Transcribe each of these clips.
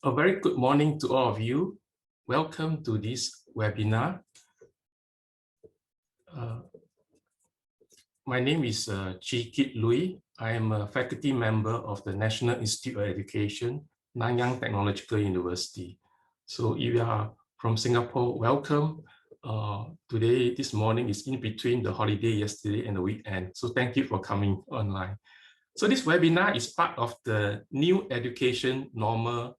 A very good morning to all of you. Welcome to this webinar. My name is Chi Kit Lui. I am a faculty member of the National Institute of Education, Nanyang Technological University. So if you are from Singapore, welcome. Today, this morning is in between the holiday yesterday and the weekend. So thank you for coming online. So this webinar is part of the New Education Normal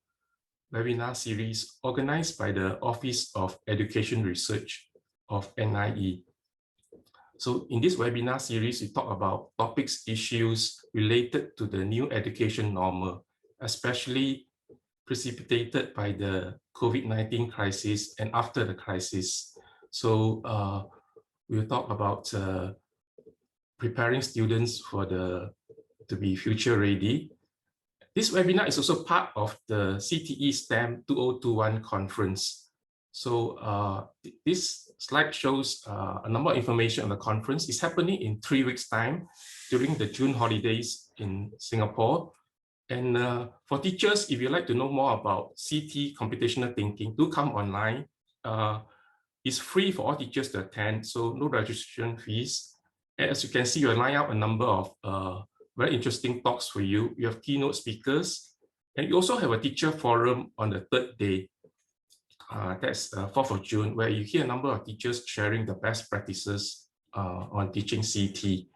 webinar series organized by the Office of Education Research of NIE. So in this webinar series, we talk about topics, issues related to the new education normal, especially precipitated by the COVID-19 crisis and after the crisis. So we'll talk about preparing students for to be future ready. This webinar is also part of the CTE-STEM 2021 conference. So this slide shows a number of information on the conference. It's happening in 3 weeks' time during the June holidays in Singapore. And for teachers, if you'd like to know more about CT computational thinking, do come online. It's free for all teachers to attend, so no registration fees. And as you can see, we line up a number of very interesting talks for you. You have keynote speakers, and you also have a teacher forum on the 3rd day. That's 4th of June, where you hear a number of teachers sharing the best practices on teaching CT.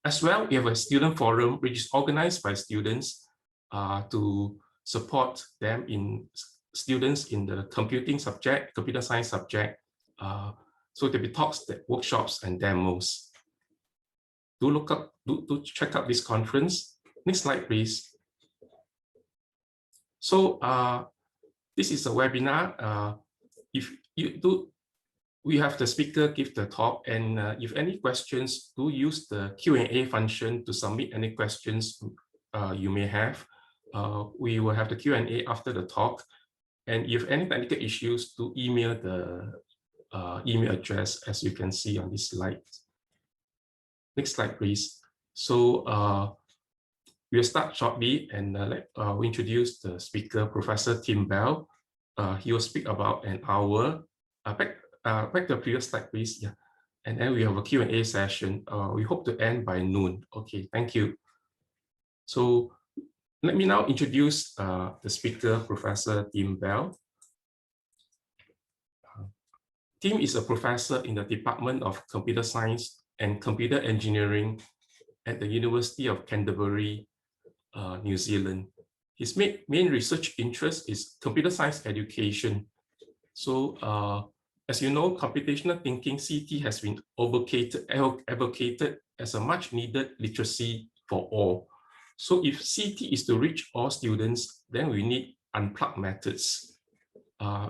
As well, we have a student forum, which is organized by students to support them students in the computing subject, computer science subject. So there'll be talks, workshops, and demos. Do check out this conference. Next slide, please. So this is a webinar. We have the speaker give the talk, and if any questions, do use the Q&A function to submit any questions you may have. We will have the Q&A after the talk, and if any technical issues, do email the email address as you can see on this slide. Next slide, please. So we'll start shortly, and we introduce the speaker, Professor Tim Bell. He will speak about an hour. Back to the previous slide, please. Yeah, and then we have a Q&A session. We hope to end by noon. Okay, thank you. So let me now introduce the speaker, Professor Tim Bell. Tim is a professor in the Department of Computer Science and Computer Engineering at the University of Canterbury, New Zealand. His main research interest is computer science education. So as you know, computational thinking, CT, has been advocated as a much needed literacy for all. So if CT is to reach all students, then we need unplugged methods.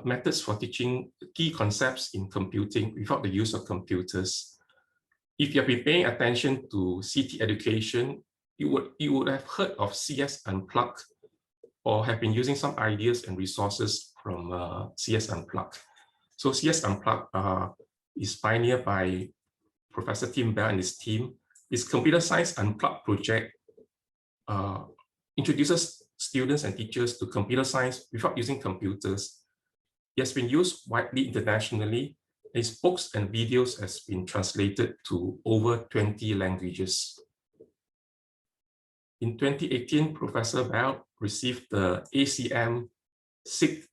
Methods for teaching key concepts in computing without the use of computers. If you have been paying attention to CT education, you would have heard of CS Unplugged, or have been using some ideas and resources from CS Unplugged. So CS Unplugged is pioneered by Professor Tim Bell and his team. This Computer Science Unplugged project introduces students and teachers to computer science without using computers. It has been used widely internationally. His books and videos has been translated to over 20 languages. In 2018, Professor Bell received the ACM 6th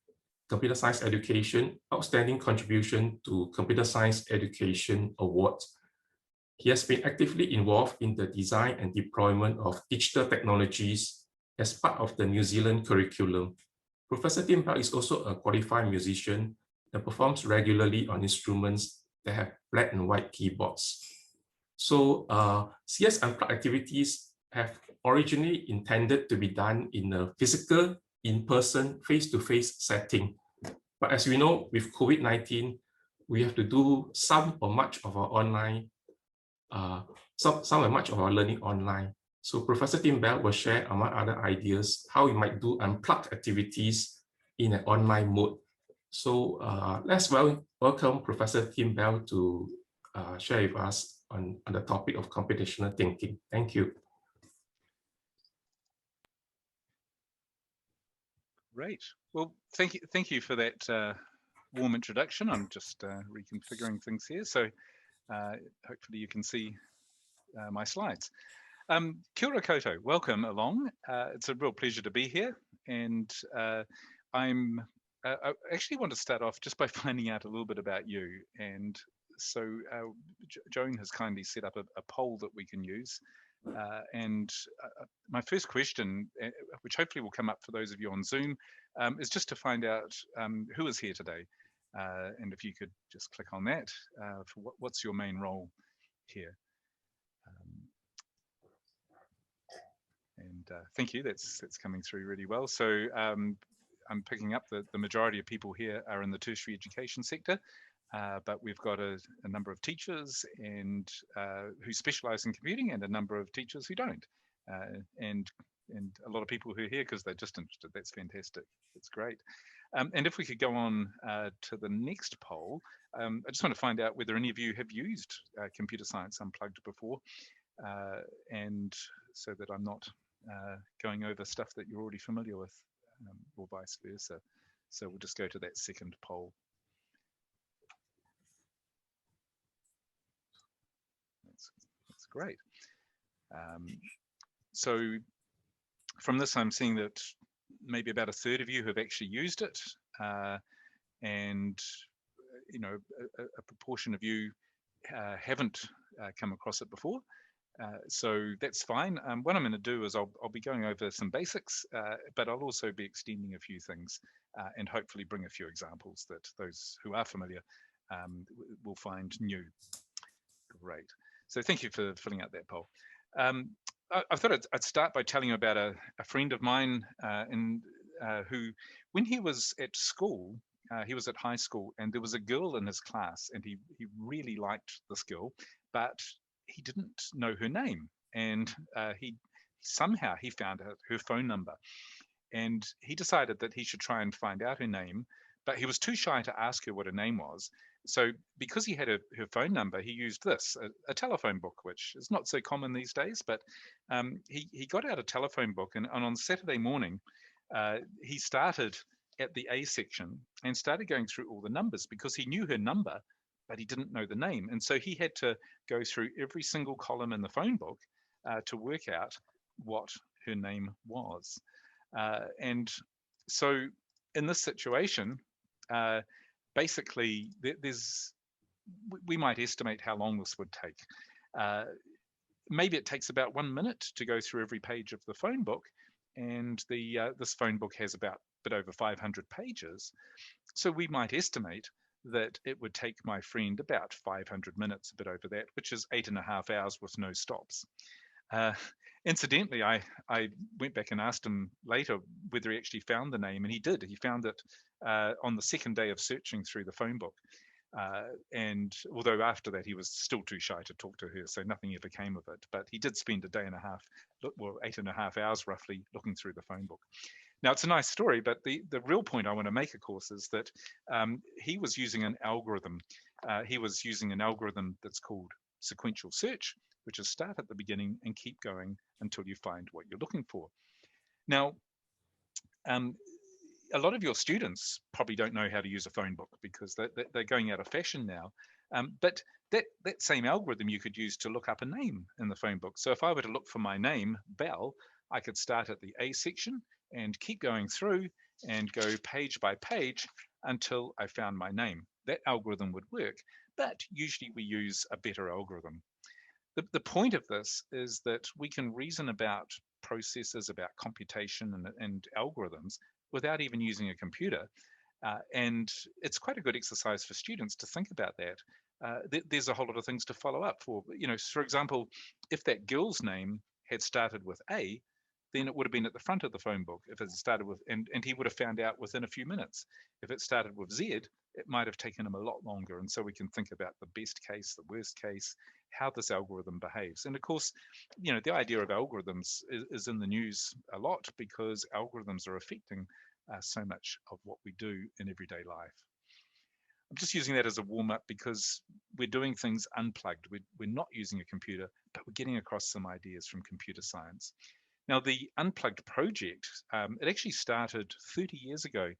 Computer Science Education Outstanding Contribution to Computer Science Education Award. He has been actively involved in the design and deployment of digital technologies as part of the New Zealand curriculum. Professor Tim Bell is also a qualified musician and performs regularly on instruments that have black and white keyboards. So CS Unplugged activities have originally intended to be done in a physical, in-person, face-to-face setting. But as we know, with COVID-19, we have to do some or much of our online, some or much of our learning online. So Professor Tim Bell will share, among other ideas, how we might do unplugged activities in an online mode. So let's welcome Professor Tim Bell to share with us on the topic of computational thinking. Thank you. Great. Well, thank you for that warm introduction. I'm just reconfiguring things here, so hopefully you can see my slides. Kia ora koutou, welcome along. It's a real pleasure to be here, and I actually want to start off just by finding out a little bit about you. And so Joan has kindly set up a poll that we can use. And my first question, which hopefully will come up for those of you on Zoom, is just to find out who is here today. And if you could just click on that for what's your main role here. And thank you, that's coming through really well. So I'm picking up that the majority of people here are in the tertiary education sector. But we've got a number of teachers and who specialize in computing, and a number of teachers who don't, and a lot of people who are here because they're just interested. That's fantastic. That's great. And if we could go on to the next poll, I just want to find out whether any of you have used Computer Science Unplugged before, and so that I'm not going over stuff that you're already familiar with, or vice versa. So we'll just go to that second poll. That's great. So from this, I'm seeing that maybe about a third of you have actually used it, and you know, a proportion of you haven't come across it before. So that's fine. What I'm going to do is I'll be going over some basics, but I'll also be extending a few things and hopefully bring a few examples that those who are familiar will find new. Great. So thank you for filling out that poll. I thought I'd start by telling you about a friend of mine who, when he was at school, he was at high school, and there was a girl in his class, and he really liked this girl, but he didn't know her name, and he somehow found her phone number, and he decided that he should try and find out her name, but he was too shy to ask her what her name was. So because he had her phone number, he used this, a telephone book, which is not so common these days, but he got out a telephone book, and on Saturday morning, he started at the A section and started going through all the numbers because he knew her number, but he didn't know the name. And so he had to go through every single column in the phone book to work out what her name was. And so in this situation, basically, we might estimate how long this would take. Maybe it takes about 1 minute to go through every page of the phone book, and this phone book has about a bit over 500 pages. So we might estimate that it would take my friend about 500 minutes, a bit over that, which is 8.5 hours with no stops. Incidentally, I went back and asked him later whether he actually found the name, and he did. He found it on the second day of searching through the phone book. And although after that he was still too shy to talk to her, so nothing ever came of it. But he did spend a day and a half, well, 8.5 hours roughly, looking through the phone book. Now, it's a nice story, but the real point I want to make, of course, is that he was using an algorithm. He was using an algorithm that's called sequential search, which is start at the beginning and keep going until you find what you're looking for. Now, a lot of your students probably don't know how to use a phone book because they're going out of fashion now. But that same algorithm you could use to look up a name in the phone book. So if I were to look for my name, Bell, I could start at the A section and keep going through and go page by page until I found my name. That algorithm would work, but usually we use a better algorithm. The point of this is that we can reason about processes, about computation and algorithms without even using a computer. And it's quite a good exercise for students to think about that. There's a whole lot of things to follow up for. You know, for example, if that girl's name had started with A, then it would have been at the front of the phone book. If it started with, and he would have found out within a few minutes. If it started with Z, it might have taken him a lot longer. And so we can think about the best case, the worst case, how this algorithm behaves. And of course, you know, the idea of algorithms is in the news a lot because algorithms are affecting so much of what we do in everyday life. I'm just using that as a warm-up because we're doing things unplugged. We're not using a computer, but we're getting across some ideas from computer science. Now, the Unplugged project, it actually started 30 years ago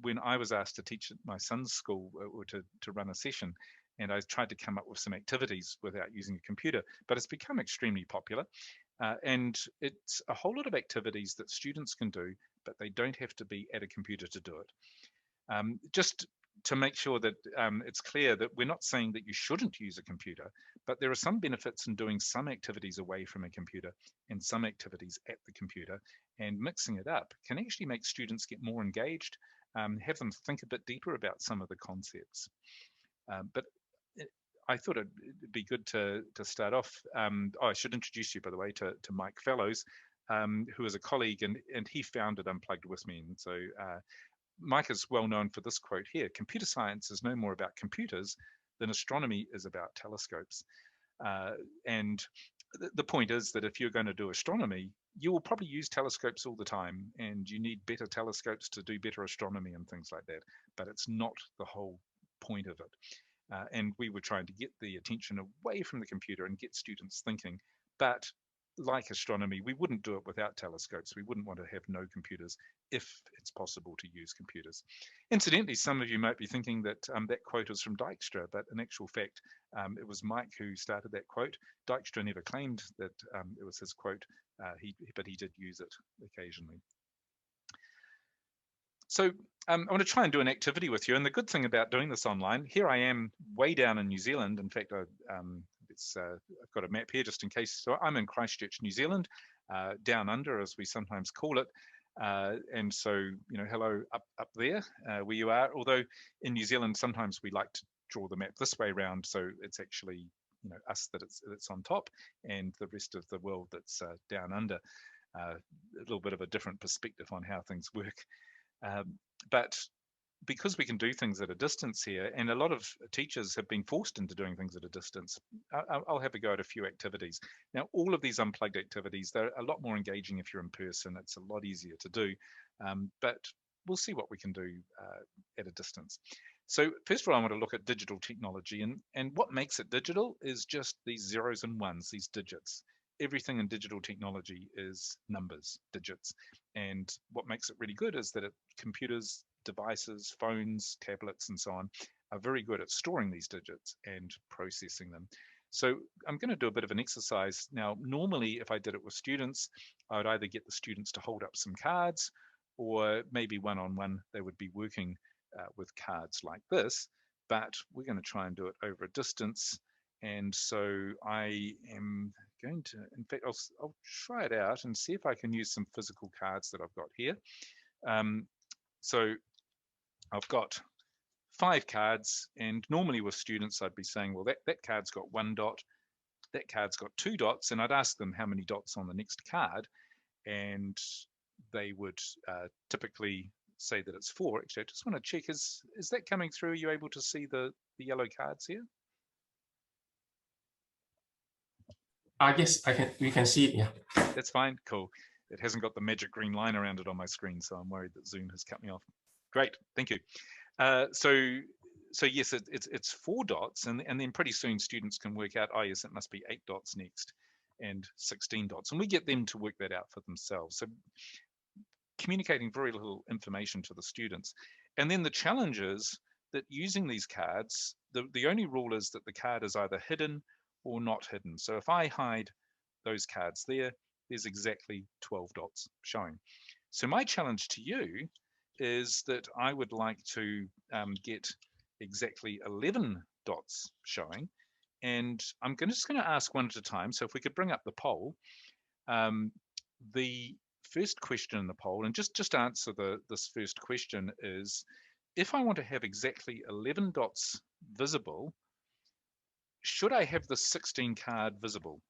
when I was asked to teach at my son's school or to run a session. And I tried to come up with some activities without using a computer, but it's become extremely popular. And it's a whole lot of activities that students can do, but they don't have to be at a computer to do it. Just to make sure that it's clear that we're not saying that you shouldn't use a computer, but there are some benefits in doing some activities away from a computer and some activities at the computer, and mixing it up can actually make students get more engaged, have them think a bit deeper about some of the concepts. But I thought it'd be good to start off. I should introduce you, by the way, to Mike Fellows, who is a colleague, and he founded Unplugged with me. And so Mike is well known for this quote here: "Computer science is no more about computers than astronomy is about telescopes." And the point is that if you're going to do astronomy, you will probably use telescopes all the time, and you need better telescopes to do better astronomy and things like that. But it's not the whole point of it. And we were trying to get the attention away from the computer and get students thinking. But like astronomy, we wouldn't do it without telescopes. We wouldn't want to have no computers if it's possible to use computers. Incidentally, some of you might be thinking that that quote is from Dijkstra, but in actual fact, it was Mike who started that quote. Dijkstra never claimed that it was his quote, but he did use it occasionally. So I want to try and do an activity with you. And the good thing about doing this online, here I am way down in New Zealand. In fact, I've got a map here just in case. So I'm in Christchurch, New Zealand, down under, as we sometimes call it. And so, you know, hello up there where you are. Although in New Zealand, sometimes we like to draw the map this way around. So it's actually, you know, us that's on top and the rest of the world that's down under. A little bit of a different perspective on how things work. But because we can do things at a distance here, and a lot of teachers have been forced into doing things at a distance, I'll have a go at a few activities. Now, all of these unplugged activities, they're a lot more engaging if you're in person. It's a lot easier to do, but we'll see what we can do at a distance. So first of all, I want to look at digital technology, and what makes it digital is just these zeros and ones, these digits. Everything in digital technology is numbers, digits. And what makes it really good is that computers, devices, phones, tablets, and so on are very good at storing these digits and processing them. So I'm going to do a bit of an exercise. Now, normally, if I did it with students, I would either get the students to hold up some cards, or maybe one-on-one, they would be working with cards like this. But we're going to try and do it over a distance. And so I am going to, in fact, I'll try it out and see if I can use some physical cards that I've got here. So I've got 5 cards, and normally with students, I'd be saying, well, that card's got 1 dot, that card's got 2 dots, and I'd ask them how many dots on the next card, and they would typically say that it's 4. Actually, I just want to check, is that coming through? Are you able to see the yellow cards here? Yes, we can see it, yeah. That's fine, cool. It hasn't got the magic green line around it on my screen, so I'm worried that Zoom has cut me off. Great, thank you. So yes, it's 4 dots, and then pretty soon students can work out, oh yes, it must be 8 dots next, and 16 dots, and we get them to work that out for themselves. So communicating very little information to the students. And then the challenge is that using these cards, the only rule is that the card is either hidden or not hidden. So if I hide those cards there's exactly 12 dots showing. So my challenge to you is that I would like to get exactly 11 dots showing. And I'm just going to ask one at a time. So if we could bring up the poll, the first question in the poll, and just answer this first question is, if I want to have exactly 11 dots visible, should I have the 16 card visible,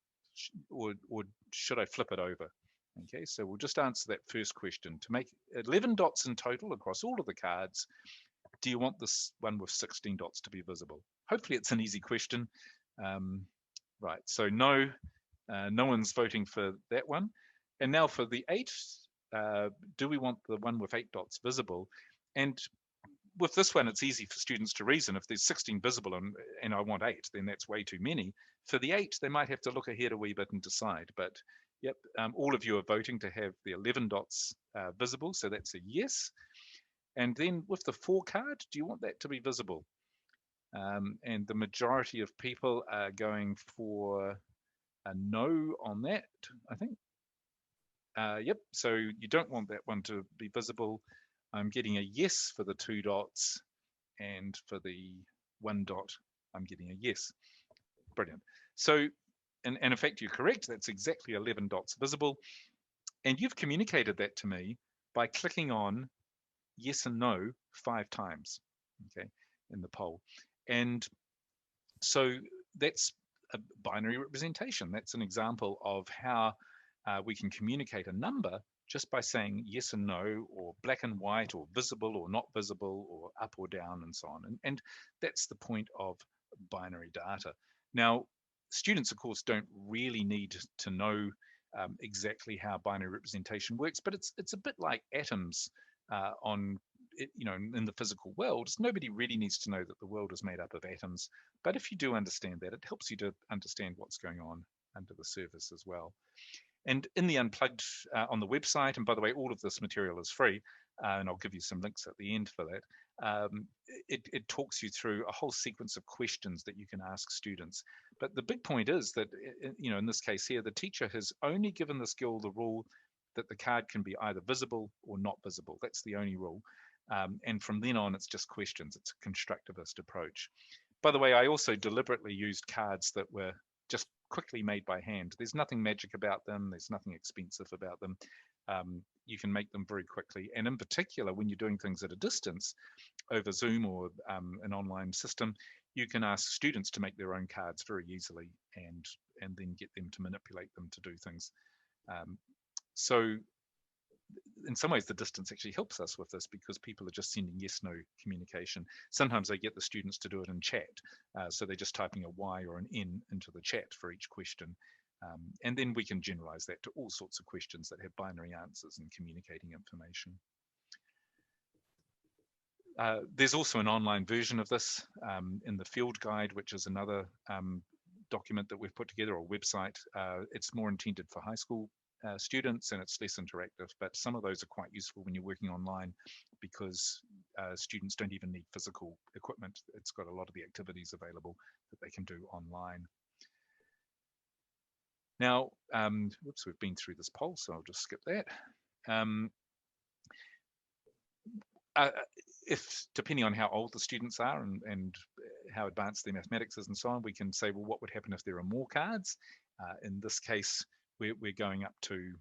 or should I flip it over? Okay, so we'll just answer that first question. To make 11 dots in total across all of the cards, do you want this one with 16 dots to be visible? Hopefully it's an easy question. Right, so no one's voting for that one. And now for the 8, do we want the one with 8 dots visible? And with this one, it's easy for students to reason. If there's 16 visible and I want 8, then that's way too many. For the 8, they might have to look ahead a wee bit and decide. But Yep, all of you are voting to have the 11 dots visible, so that's a yes. And then with the 4 card, do you want that to be visible? And the majority of people are going for a no on that, I think. Yep, so you don't want that one to be visible. I'm getting a yes for the 2 dots, and for the 1 dot, I'm getting a yes. Brilliant. So, and in fact, you're correct. That's exactly 11 dots visible. And you've communicated that to me by clicking on yes and no 5 times, okay, in the poll. And so that's a binary representation. That's an example of how we can communicate a number just by saying yes and no, or black and white, or visible or not visible, or up or down, and so on. And that's the point of binary data. Now, students, of course, don't really need to know exactly how binary representation works, but it's a bit like atoms on in the physical world. Nobody really needs to know that the world is made up of atoms, but if you do understand that, it helps you to understand what's going on under the surface as well. And in the Unplugged on the website, and by the way, all of this material is free, and I'll give you some links at the end for that. It talks you through a whole sequence of questions that you can ask students. But the big point is that, in this case here, the teacher has only given this girl the rule that the card can be either visible or not visible. That's the only rule. And from then on, it's just questions. It's a constructivist approach. By the way, I also deliberately used cards that were just quickly made by hand. There's nothing magic about them. There's nothing expensive about them. You can make them very quickly. And in particular, when you're doing things at a distance over Zoom or an online system, you can ask students to make their own cards very easily and then get them to manipulate them to do things. So in some ways, the distance actually helps us with this because people are just sending yes/no communication. Sometimes I get the students to do it in chat. So they're just typing a Y or an N into the chat for each question. And then we can generalize that to all sorts of questions that have binary answers and communicating information. There's also an online version of this in the field guide, which is another document that we've put together, or website. It's more intended for high school students, and it's less interactive, but some of those are quite useful when you're working online because students don't even need physical equipment. It's got a lot of the activities available that they can do online. Now, whoops, we've been through this poll, so I'll just skip that. If, depending on how old the students are and how advanced their mathematics is and so on, we can say, well, what would happen if there are more cards? In this case, we're going up to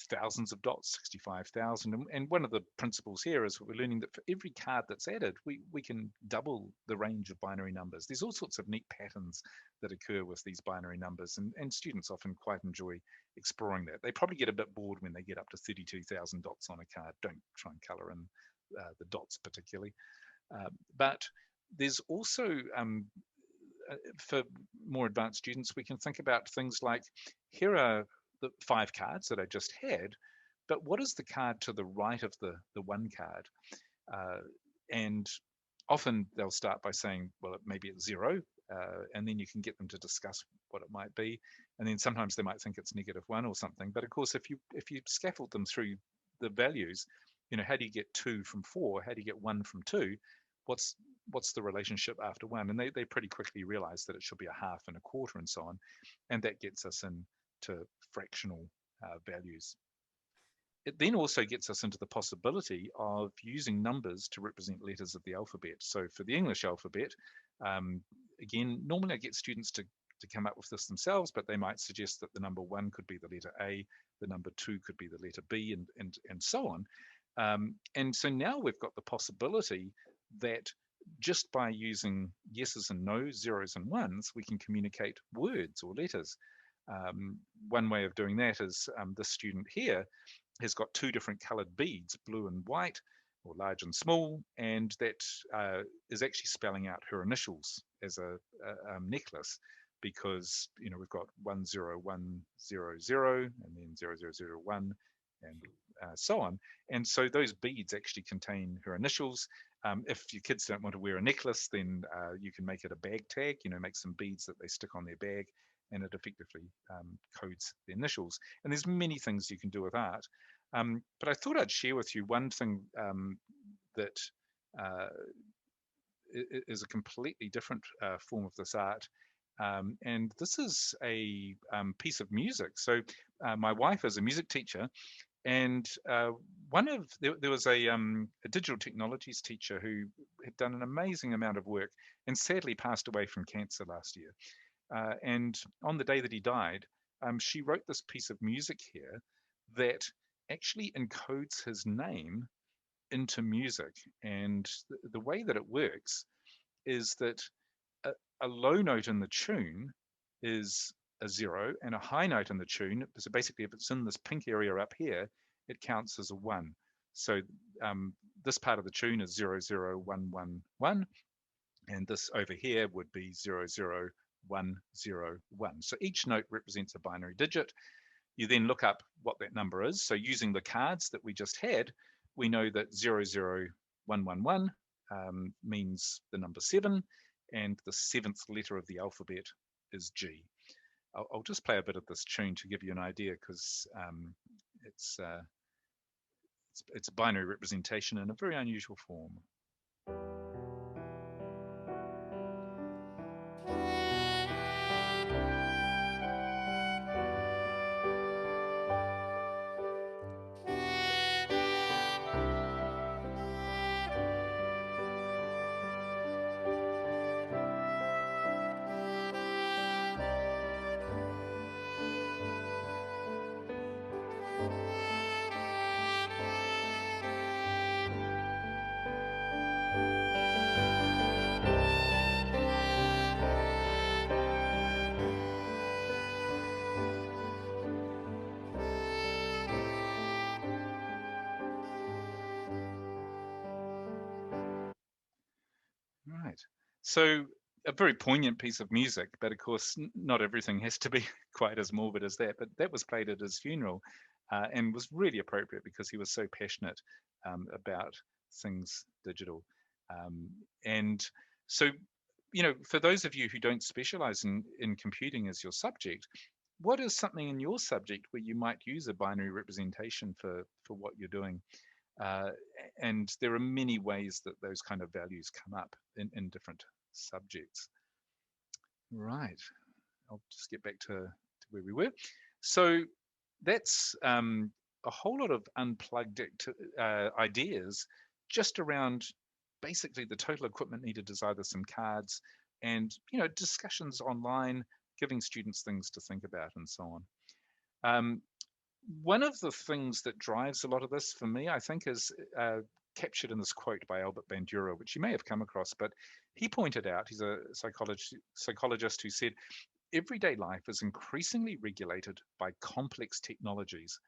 thousands of dots, 65,000. And one of the principles here is we're learning that for every card that's added, we can double the range of binary numbers. There's all sorts of neat patterns that occur with these binary numbers, and students often quite enjoy exploring that. They probably get a bit bored when they get up to 32,000 dots on a card. Don't try and color in the dots particularly. But there's also, for more advanced students, we can think about things like, here are the 5 cards that I just had, but what is the card to the right of the 1 card? And often they'll start by saying, well, maybe it's 0, and then you can get them to discuss what it might be. And then sometimes they might think it's -1 or something. But of course, if you scaffold them through the values, how do you get 2 from 4? How do you get 1 from 2? What's the relationship after 1? And they pretty quickly realize that it should be a half and a quarter and so on. And that gets us into fractional values. It then also gets us into the possibility of using numbers to represent letters of the alphabet. So for the English alphabet, again, normally I get students to come up with this themselves, but they might suggest that the number 1 could be the letter A, the number 2 could be the letter B, and so on. And so now we've got the possibility that just by using yeses and nos, zeros and ones, we can communicate words or letters. One way of doing that is this student here has got 2 different colored beads, blue and white, or large and small, and that is actually spelling out her initials as a necklace, because we've got 10100 and then 0001 and so on. And so those beads actually contain her initials. If your kids don't want to wear a necklace, then you can make it a bag tag, make some beads that they stick on their bag, and it effectively codes the initials. And there's many things you can do with art. But I thought I'd share with you one thing that is a completely different form of this art. And this is a piece of music. So my wife is a music teacher, and there was a digital technologies teacher who had done an amazing amount of work and sadly passed away from cancer last year. And on the day that he died, she wrote this piece of music here that actually encodes his name into music. And the way that it works is that a low note in the tune is a 0, and a high note in the tune, so basically if it's in this pink area up here, it counts as a 1. So this part of the tune is 00111, and this over here would be 00101. So each note represents a binary digit. You then look up what that number is. So using the cards that we just had, we know that 00111 means the number 7, and the 7th letter of the alphabet is G. I'll just play a bit of this tune to give you an idea, because it's a binary representation in a very unusual form. Right. So a very poignant piece of music, but of course, not everything has to be quite as morbid as that. But that was played at his funeral and was really appropriate because he was so passionate about things digital. And so, for those of you who don't specialize in computing as your subject, what is something in your subject where you might use a binary representation for what you're doing? And there are many ways that those kind of values come up in different subjects. Right, I'll just get back to where we were. So that's a whole lot of unplugged ideas just around basically the total equipment needed is either some cards and discussions online, giving students things to think about and so on. One of the things that drives a lot of this for me, I think, is captured in this quote by Albert Bandura, which you may have come across, but he pointed out, he's a psychologist who said, everyday life is increasingly regulated by complex technologies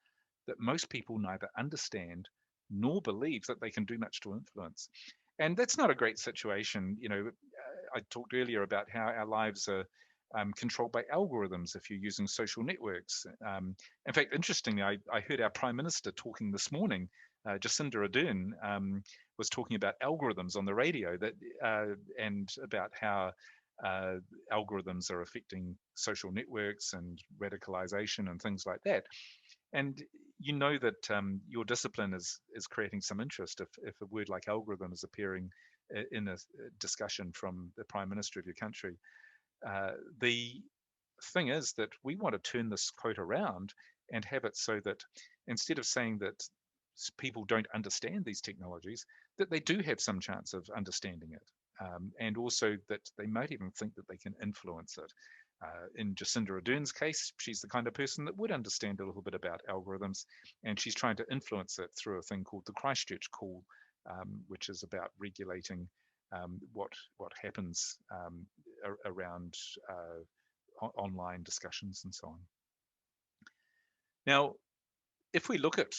that most people neither understand nor believe that they can do much to influence. And that's not a great situation. I talked earlier about how our lives are controlled by algorithms if you're using social networks. In fact, interestingly, I heard our Prime Minister talking this morning, Jacinda Ardern, was talking about algorithms on the radio and about how algorithms are affecting social networks and radicalization and things like that. And you know that your discipline is creating some interest if a word like algorithm is appearing in a discussion from the Prime Minister of your country. The thing is that we want to turn this quote around and have it so that instead of saying that people don't understand these technologies, that they do have some chance of understanding it. And also that they might even think that they can influence it. In Jacinda Ardern's case, she's the kind of person that would understand a little bit about algorithms, and she's trying to influence it through a thing called the Christchurch Call, which is about regulating what happens around online discussions and so on. Now, if we look at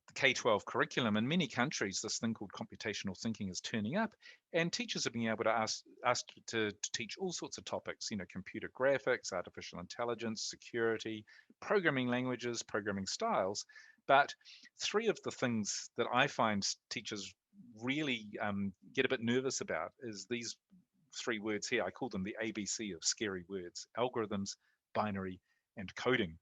the K-12 curriculum, in many countries, this thing called computational thinking is turning up, and teachers are being able to ask to teach all sorts of topics, computer graphics, artificial intelligence, security, programming languages, programming styles. But 3 of the things that I find teachers really get a bit nervous about is these 3 words here. I call them the ABC of scary words: algorithms, binary and coding.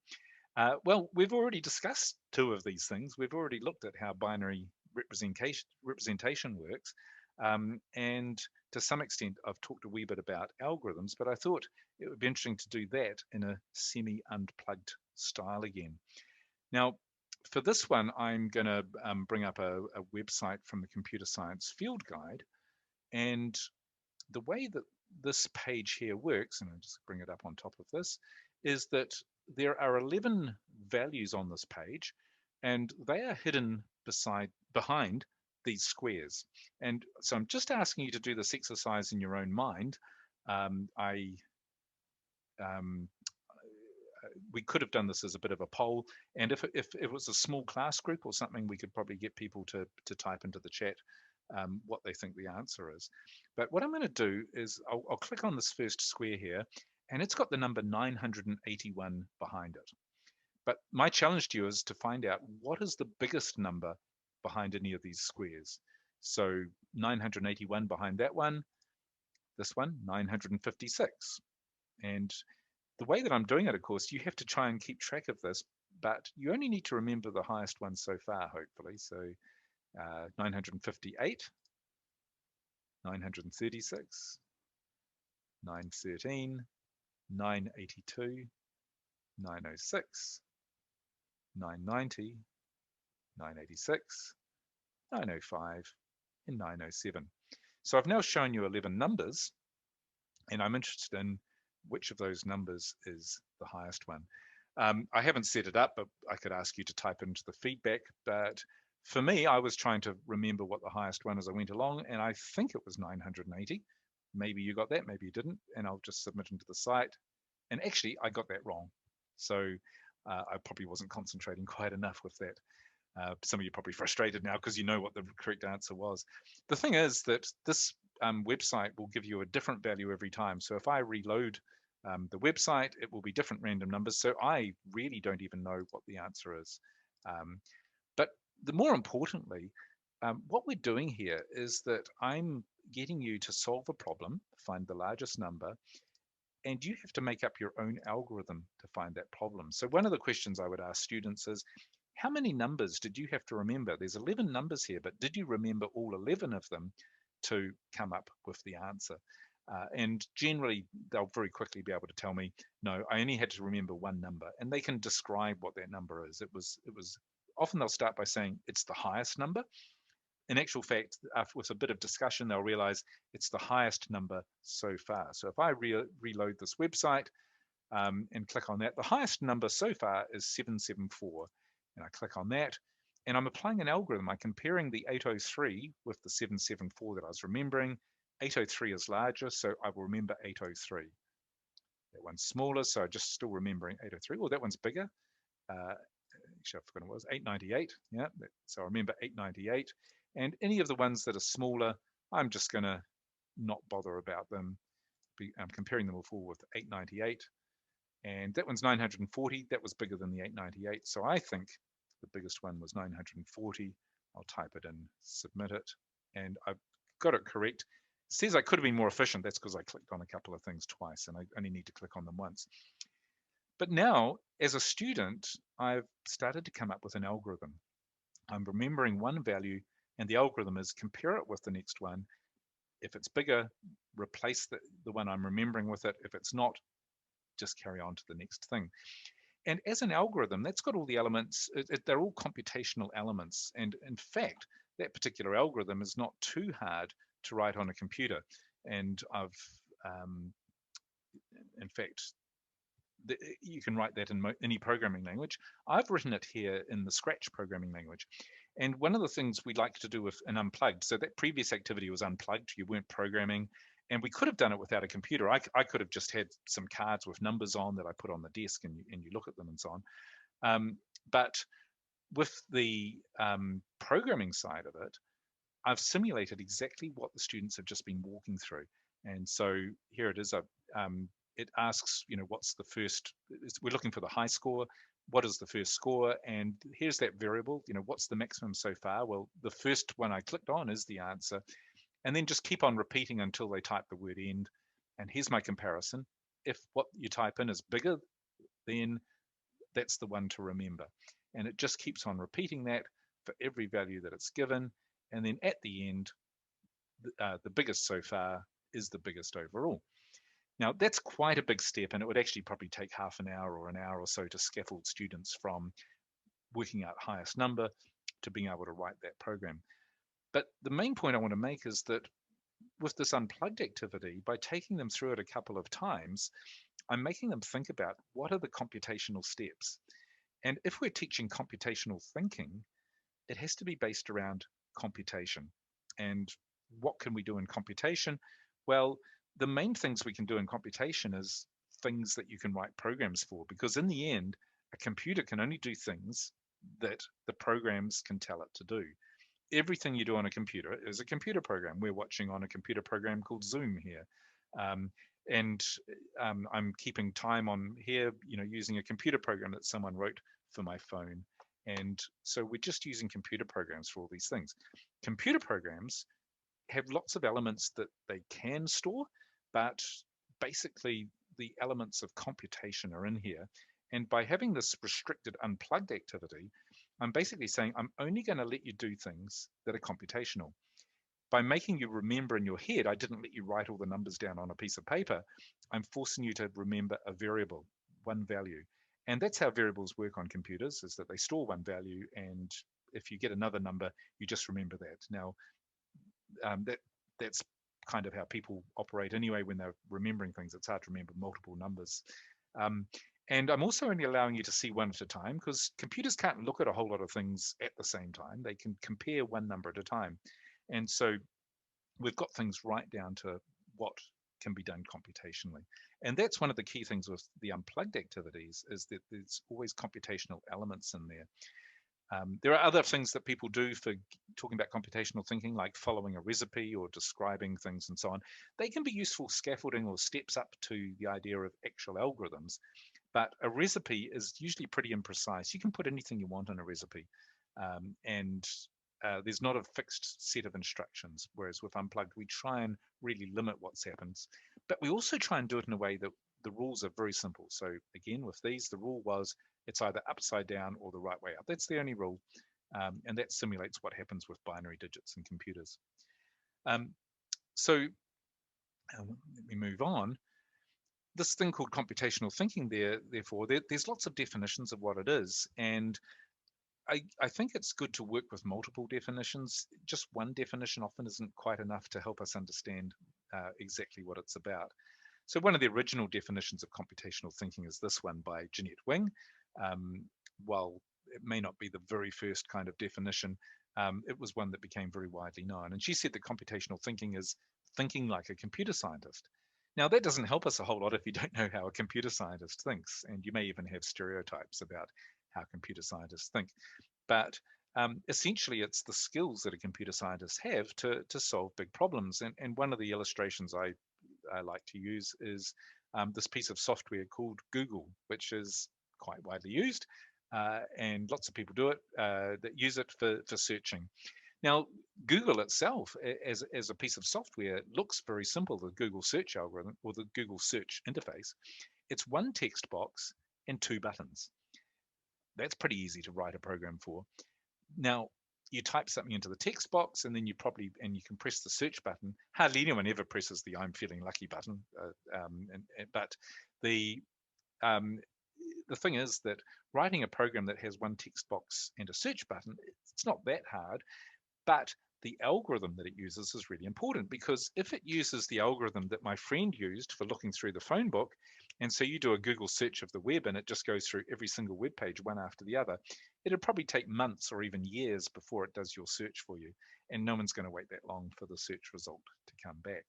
Well, we've already discussed two of these things. We've already looked at how binary representation works. And to some extent, I've talked a wee bit about algorithms, but I thought it would be interesting to do that in a semi-unplugged style again. Now, for this one, I'm going to bring up a website from the Computer Science Field Guide. And the way that this page here works, and I'll just bring it up on top of this, is that there are 11 values on this page, and they are hidden behind these squares. And so I'm just asking you to do this exercise in your own mind. We could have done this as a bit of a poll, and if it was a small class group or something, we could probably get people to type into the chat what they think the answer is. But what I'm going to do is I'll click on this first square here, and it's got the number 981 behind it. But my challenge to you is to find out what is the biggest number behind any of these squares. So 981 behind that one, this one, 956. And the way that I'm doing it, of course, you have to try and keep track of this, but you only need to remember the highest one so far, hopefully. So 958, 936, 913, 982, 906, 990, 986, 905, and 907. So I've now shown you 11 numbers, and I'm interested in which of those numbers is the highest one. I haven't set it up, but I could ask you to type into the feedback. But for me, I was trying to remember what the highest one as I went along, and I think it was 980. Maybe you got that, maybe you didn't, and I'll just submit into the site. And actually, I got that wrong. So I probably wasn't concentrating quite enough with that. Some of you are probably frustrated now because you know what the correct answer was. The thing is that this website will give you a different value every time. So if I reload the website, it will be different random numbers. So I really don't even know what the answer is. But the more importantly, what we're doing here is that I'm getting you to solve a problem, find the largest number, and you have to make up your own algorithm to find that problem. So one of the questions I would ask students is, how many numbers did you have to remember? There's 11 numbers here, but did you remember all 11 of them to come up with the answer? And generally, they'll very quickly be able to tell me, no, I only had to remember one number, and they can describe what that number is. It was often they'll start by saying it's the highest number. In actual fact, with a bit of discussion, they'll realize it's the highest number so far. So if I reload this website and click on that, the highest number so far is 774. And I click on that, and I'm applying an algorithm. I'm comparing the 803 with the 774 that I was remembering. 803 is larger, so I will remember 803. That one's smaller, so I'm just still remembering 803. Well, that one's bigger. Actually, I've forgotten what it was, 898. Yeah, so I remember 898. And any of the ones that are smaller, I'm just going to not bother about them. I'm comparing them all with 898. And that one's 940. That was bigger than the 898. So I think the biggest one was 940. I'll type it in, submit it, and I've got it correct. It says I could have been more efficient. That's because I clicked on a couple of things twice, and I only need to click on them once. But now, as a student, I've started to come up with an algorithm. I'm remembering one value, and the algorithm is compare it with the next one. If it's bigger, replace the one I'm remembering with it. If it's not, just carry on to the next thing. And as an algorithm, that's got all the elements. They're all computational elements. And in fact, that particular algorithm is not too hard to write on a computer. And I've, in fact, you can write that in any programming language. I've written it here in the Scratch programming language. And one of the things we like to do with an unplugged, so that previous activity was unplugged, you weren't programming, and we could have done it without a computer. I could have just had some cards with numbers on that I put on the desk, and you look at them and so on. But with the programming side of it, I've simulated exactly what the students have just been walking through. And so here it is. It asks, what's the first, we're looking for the high score. What is the first score? And here's that variable, what's the maximum so far? Well, the first one I clicked on is the answer. And then just keep on repeating until they type the word end. And here's my comparison. If what you type in is bigger then that's the one to remember. And it just keeps on repeating that for every value that it's given. And then at the end, the biggest so far is the biggest overall. Now, that's quite a big step, and it would actually probably take half an hour or an hour or so to scaffold students from working out highest number to being able to write that program. But the main point I want to make is that with this unplugged activity, by taking them through it a couple of times, I'm making them think about what are the computational steps. And if we're teaching computational thinking, it has to be based around computation. And what can we do in computation? Well, the main things we can do in computation is things that you can write programs for, because in the end, a computer can only do things that the programs can tell it to do. Everything you do on a computer is a computer program. We're watching on a computer program called Zoom here. And I'm keeping time on here, using a computer program that someone wrote for my phone. And so we're just using computer programs for all these things. Computer programs have lots of elements that they can store, but basically the elements of computation are in here. And by having this restricted unplugged activity, I'm basically saying I'm only going to let you do things that are computational. By making you remember in your head, I didn't let you write all the numbers down on a piece of paper. I'm forcing you to remember a variable, one value. And that's how variables work on computers, is that they store one value, and if you get another number, you just remember that. Now, that's kind of how people operate anyway when they're remembering things. It's hard to remember multiple numbers. And I'm also only allowing you to see one at a time, because computers can't look at a whole lot of things at the same time. They can compare one number at a time. And so we've got things right down to what can be done computationally. And that's one of the key things with the unplugged activities, is that there's always computational elements in there. There are other things that people do for talking about computational thinking, like following a recipe or describing things and so on. They can be useful scaffolding or steps up to the idea of actual algorithms. But a recipe is usually pretty imprecise. You can put anything you want in a recipe. And there's not a fixed set of instructions, whereas with Unplugged, we try and really limit what happens. But we also try and do it in a way that the rules are very simple. So again, with these, the rule was it's either upside down or the right way up. That's the only rule. And that simulates what happens with binary digits in computers. So let me move on. This thing called computational thinking there's lots of definitions of what it is. And I think it's good to work with multiple definitions. Just one definition often isn't quite enough to help us understand exactly what it's about. So one of the original definitions of computational thinking is this one by Jeanette Wing. While it may not be the very first kind of definition, it was one that became very widely known. And she said that computational thinking is thinking like a computer scientist. Now, that doesn't help us a whole lot if you don't know how a computer scientist thinks, and you may even have stereotypes about how computer scientists think. But essentially, it's the skills that a computer scientist have to solve big problems. And one of the illustrations I like to use is this piece of software called Google, which is quite widely used, and lots of people do it that use it for searching. Now, Google itself, as a piece of software, looks very simple, the Google search algorithm or the Google search interface. It's one text box and two buttons. That's pretty easy to write a program for. Now, you type something into the text box, and then you can press the search button. Hardly anyone ever presses the "I'm feeling lucky" button, but the thing is that writing a program that has one text box and a search button, it's not that hard. But the algorithm that it uses is really important, because if it uses the algorithm that my friend used for looking through the phone book, and so you do a Google search of the web and it just goes through every single web page one after the other, it'd probably take months or even years before it does your search for you. And no one's going to wait that long for the search result to come back.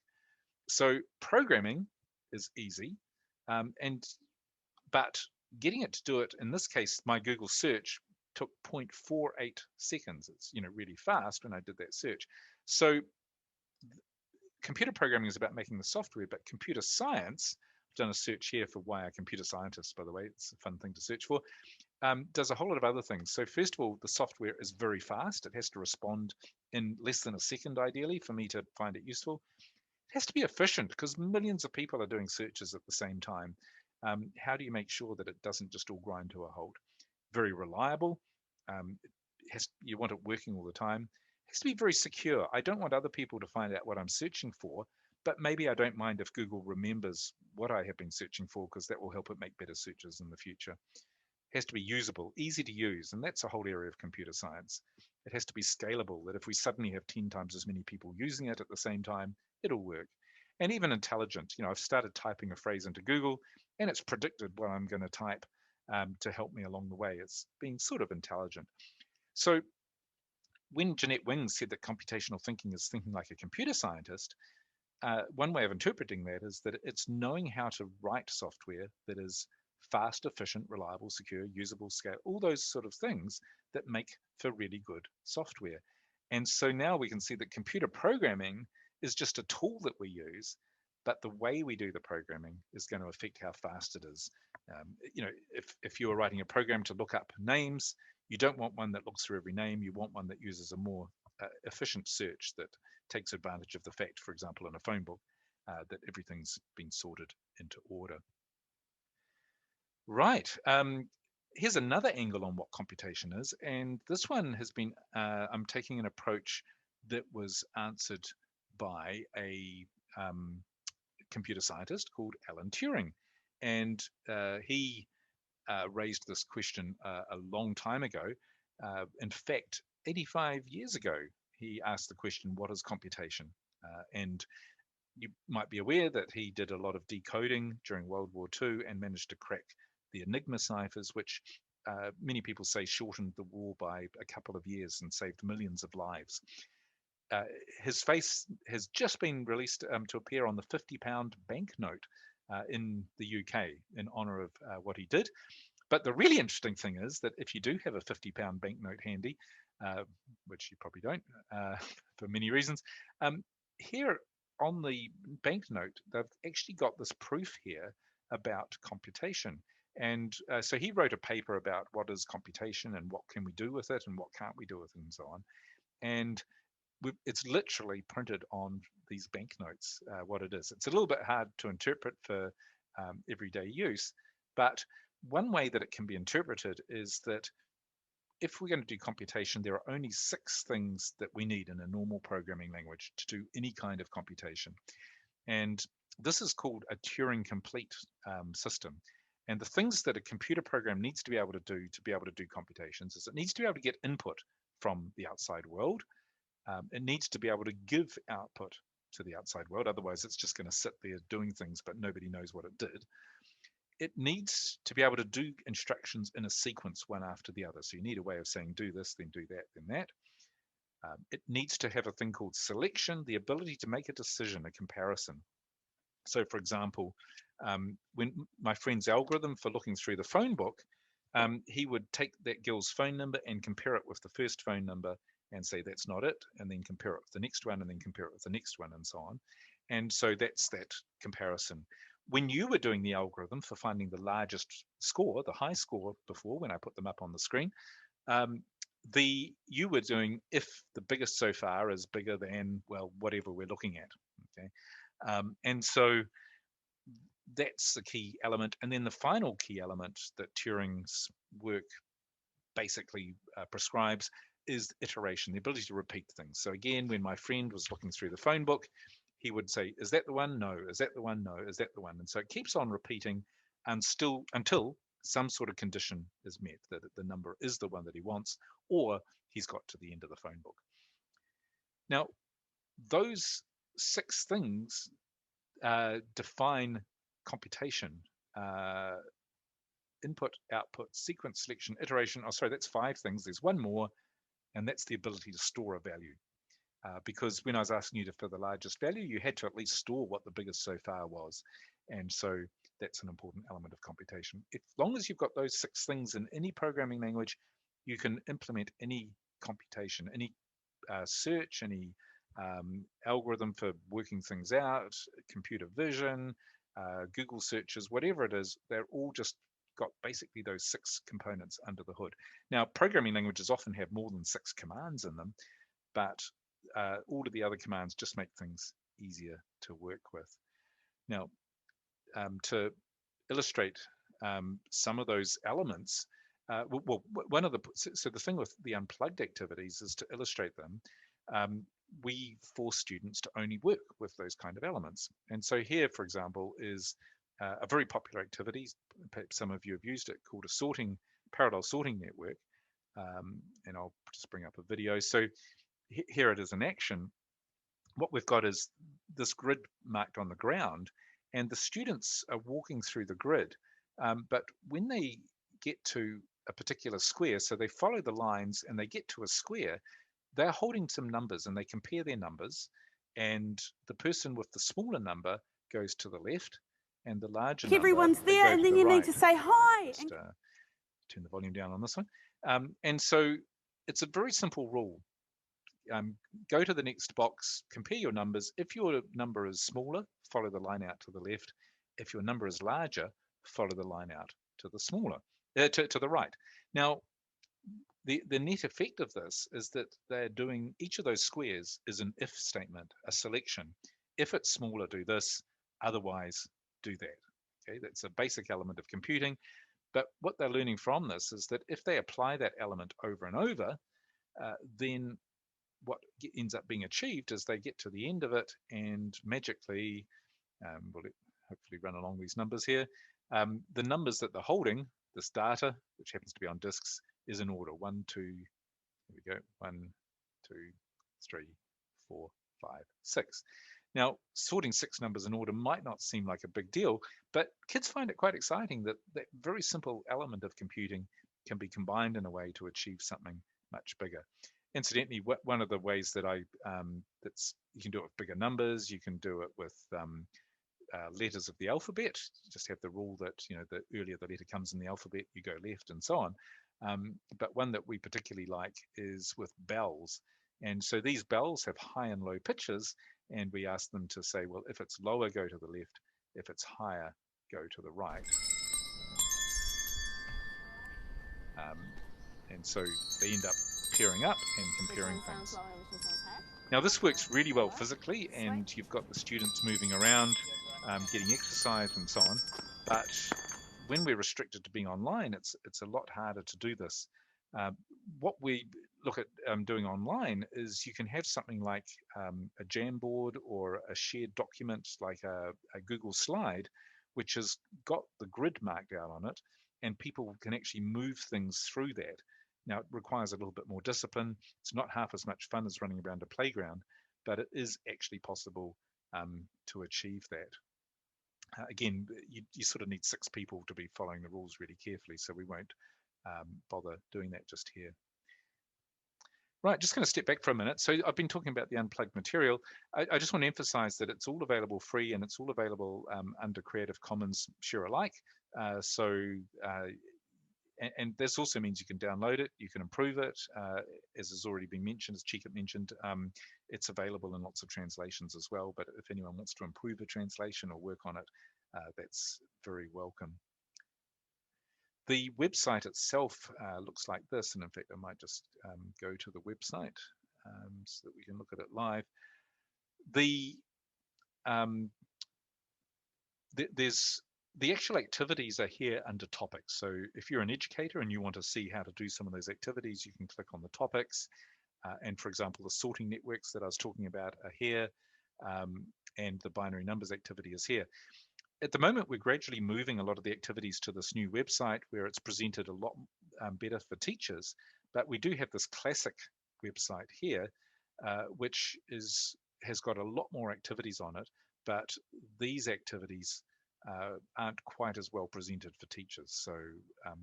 So programming is easy, but getting it to do it, in this case, my Google search took 0.48 seconds. It's really fast when I did that search. So computer programming is about making the software, but computer science, I've done a search here for why are computer scientists, by the way, it's a fun thing to search for, does a whole lot of other things. So first of all, the software is very fast. It has to respond in less than a second, ideally, for me to find it useful. It has to be efficient, because millions of people are doing searches at the same time. how do you make sure that it doesn't just all grind to a halt? Very reliable. You want it working all the time. It has to be very secure. I don't want other people to find out what I'm searching for, but maybe I don't mind if Google remembers what I have been searching for, because that will help it make better searches in the future. It has to be usable, easy to use, and that's a whole area of computer science. It has to be scalable, that if we suddenly have 10 times as many people using it at the same time, it'll work. And even intelligent. I've started typing a phrase into Google, and it's predicted what I'm going to type to help me along the way. It's being sort of intelligent. So when Jeanette Wings said that computational thinking is thinking like a computer scientist, one way of interpreting that is that it's knowing how to write software that is fast, efficient, reliable, secure, usable, scale, all those sort of things that make for really good software. And so now we can see that computer programming is just a tool that we use, but the way we do the programming is going to affect how fast it is. If you are writing a program to look up names, you don't want one that looks through every name. You want one that uses a more efficient search that takes advantage of the fact, for example, in a phone book, that everything's been sorted into order. Right. Here's another angle on what computation is, and this one has been, I'm taking an approach that was answered by a computer scientist called Alan Turing. And he raised this question a long time ago. In fact, 85 years ago, he asked the question, what is computation? And you might be aware that he did a lot of decoding during World War II and managed to crack the Enigma ciphers, which many people say shortened the war by a couple of years and saved millions of lives. His face has just been released to appear on the £50 banknote in the UK in honor of what he did. But the really interesting thing is that if you do have a £50 banknote handy, which you probably don't for many reasons, here on the banknote, they've actually got this proof here about computation. And so he wrote a paper about what is computation and what can we do with it and what can't we do with it and so on. And it's literally printed on these banknotes, what it is. It's a little bit hard to interpret for everyday use, but one way that it can be interpreted is that if we're going to do computation, there are only 6 things that we need in a normal programming language to do any kind of computation. And this is called a Turing complete system. And the things that a computer program needs to be able to do computations is it needs to be able to get input from the outside world. It needs to be able to give output to the outside world. Otherwise, it's just going to sit there doing things, but nobody knows what it did. It needs to be able to do instructions in a sequence, one after the other. So you need a way of saying, do this, then do that, then that. It needs to have a thing called selection, the ability to make a decision, a comparison. So for example, when my friend's algorithm for looking through the phone book, he would take that girl's phone number and compare it with the first phone number and say that's not it, and then compare it with the next one, and then compare it with the next one, and so on. And so that's that comparison. When you were doing the algorithm for finding the largest score, the high score before, when I put them up on the screen, you were doing if the biggest so far is bigger than, well, whatever we're looking at. Okay, and so that's the key element. And then the final key element that Turing's work basically prescribes is iteration, the ability to repeat things. So again, when my friend was looking through the phone book, he would say, is that the one? No. Is that the one? No. Is that the one? And so it keeps on repeating until some sort of condition is met, that the number is the one that he wants, or he's got to the end of the phone book. Now, those 6 things define computation. Input, output, sequence, selection, iteration. Oh, sorry, that's 5 things. There's one more, and that's the ability to store a value. Because when I was asking you for the largest value, you had to at least store what the biggest so far was. And so that's an important element of computation. As long as you've got those 6 things in any programming language, you can implement any computation, any search, any algorithm for working things out, computer vision, Google searches, whatever it is, they're all just got basically those 6 components under the hood. Now, programming languages often have more than 6 commands in them, but all of the other commands just make things easier to work with. Now, to illustrate some of those elements. One of the so the thing with the unplugged activities is to illustrate them. We force students to only work with those kind of elements. And so here, for example, is a very popular activity. Perhaps some of you have used it, called a parallel sorting network. And I'll just bring up a video. So here it is in action. What we've got is this grid marked on the ground, and the students are walking through the grid. But when they get to a particular square, so they follow the lines and they get to a square, they're holding some numbers and they compare their numbers, and the person with the smaller number goes to the left, and the larger number, everyone's there, and then you need to say hi. Just, turn the volume down on this one. And so it's a very simple rule. Go to the next box, compare your numbers. If your number is smaller, follow the line out to the left. If your number is larger, follow the line out to the smaller, to the right. Now, the net effect of this is that they're doing, each of those squares is an if statement, a selection. If it's smaller, do this, otherwise do that. Okay, that's a basic element of computing. But what they're learning from this is that if they apply that element over and over, then what ends up being achieved is they get to the end of it, and magically, we'll hopefully run along these numbers here. The numbers that they're holding, this data, which happens to be on disks, is in order. 1, 2, here we go, 1, 2, 3, 4, 5, 6. Now, sorting 6 numbers in order might not seem like a big deal, but kids find it quite exciting that that very simple element of computing can be combined in a way to achieve something much bigger. Incidentally, one of the ways that you can do it with bigger numbers, you can do it with letters of the alphabet. You just have the rule that, the earlier the letter comes in the alphabet, you go left, and so on. But one that we particularly like is with bells. And so these bells have high and low pitches, and we ask them to say, well, if it's lower, go to the left. If it's higher, go to the right. And so they end up pairing up and comparing things. Now, this works really well physically, and you've got the students moving around, getting exercise and so on. But when we're restricted to being online, it's a lot harder to do this. What we look at doing online is you can have something like a Jamboard or a shared document like a Google slide, which has got the grid marked out on it, and people can actually move things through that. Now, it requires a little bit more discipline. It's not half as much fun as running around a playground, but it is actually possible to achieve that. Again, you sort of need 6 people to be following the rules really carefully, so we won't bother doing that just here. Right, just going to step back for a minute. So I've been talking about the unplugged material. I just want to emphasize that it's all available free, and it's all available under Creative Commons Share Alike. And this also means you can download it, you can improve it. As has already been mentioned, as Chika mentioned, it's available in lots of translations as well. But if anyone wants to improve a translation or work on it, that's very welcome. The website itself looks like this, and in fact, I might just go to the website so that we can look at it live. The actual activities are here under topics. So if you're an educator and you want to see how to do some of those activities, you can click on the topics. And for example, the sorting networks that I was talking about are here, and the binary numbers activity is here. At the moment, we're gradually moving a lot of the activities to this new website where it's presented a lot better for teachers. But we do have this classic website here, which has got a lot more activities on it. But these activities aren't quite as well presented for teachers. So